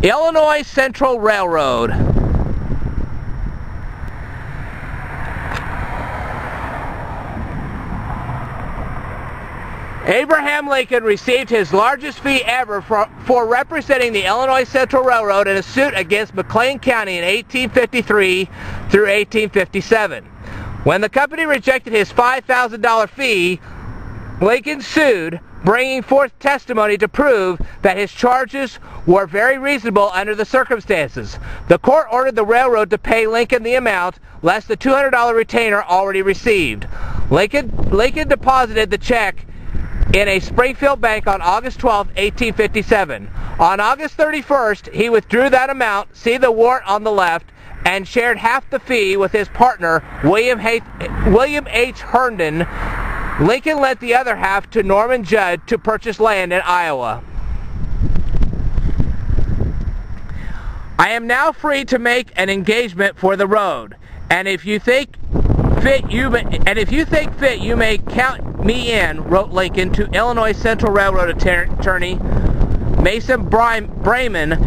Illinois Central Railroad. Abraham Lincoln received his largest fee ever for representing the Illinois Central Railroad in a suit against McLean County in 1853 through 1857. When the company rejected his $5,000 fee, Lincoln sued, bringing forth testimony to prove that his charges were very reasonable under the circumstances. The court ordered the railroad to pay Lincoln the amount less the $200 retainer already received. Lincoln deposited the check in a Springfield bank on August 12, 1857. On August 31st, he withdrew that amount, see the warrant on the left, and shared half the fee with his partner, William H. Herndon. Lincoln lent the other half to Norman Judd to purchase land in Iowa. I am now free to make an engagement for the road, and if you think fit, you may count me in, wrote Lincoln to Illinois Central Railroad attorney Mason Brayman.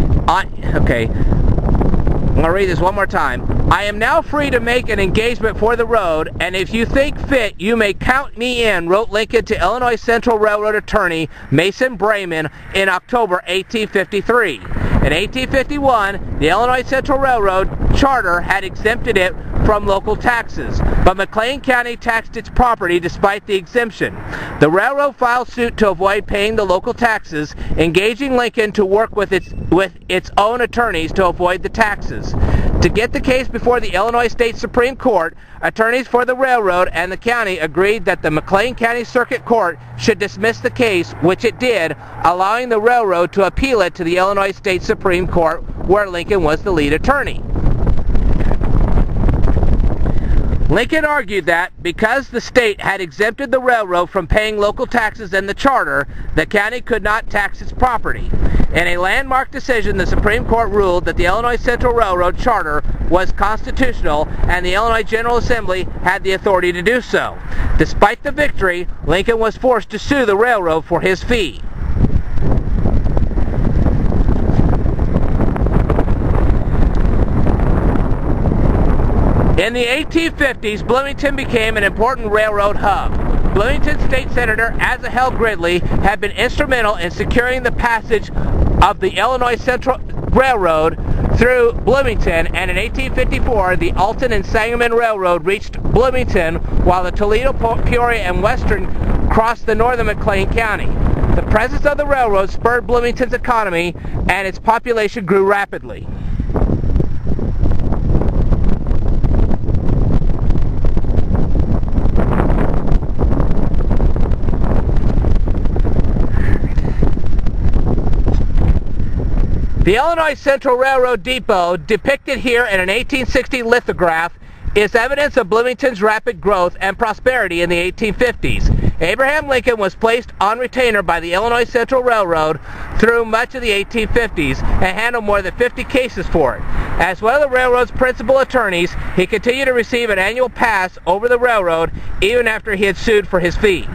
I'm going to read this one more time. I am now free to make an engagement for the road, and if you think fit, you may count me in, wrote Lincoln to Illinois Central Railroad attorney Mason Brayman in October 1853. In 1851, the Illinois Central Railroad charter had exempted it from local taxes, but McLean County taxed its property despite the exemption. The railroad filed suit to avoid paying the local taxes, engaging Lincoln to work with its own attorneys to avoid the taxes. To get the case before the Illinois State Supreme Court, attorneys for the railroad and the county agreed that the McLean County Circuit Court should dismiss the case, which it did, allowing the railroad to appeal it to the Illinois State Supreme Court, where Lincoln was the lead attorney. Lincoln argued that because the state had exempted the railroad from paying local taxes in the charter, the county could not tax its property. In a landmark decision, the Supreme Court ruled that the Illinois Central Railroad charter was constitutional and the Illinois General Assembly had the authority to do so. Despite the victory, Lincoln was forced to sue the railroad for his fee. In the 1850s, Bloomington became an important railroad hub. Bloomington State Senator Asahel Gridley had been instrumental in securing the passage of the Illinois Central Railroad through Bloomington, and in 1854, the Alton and Sangamon Railroad reached Bloomington, while the Toledo, Peoria, and Western crossed the northern McLean County. The presence of the railroad spurred Bloomington's economy, and its population grew rapidly. The Illinois Central Railroad Depot, depicted here in an 1860 lithograph, is evidence of Bloomington's rapid growth and prosperity in the 1850s. Abraham Lincoln was placed on retainer by the Illinois Central Railroad through much of the 1850s and handled more than 50 cases for it. As one of the railroad's principal attorneys, he continued to receive an annual pass over the railroad even after he had sued for his fee.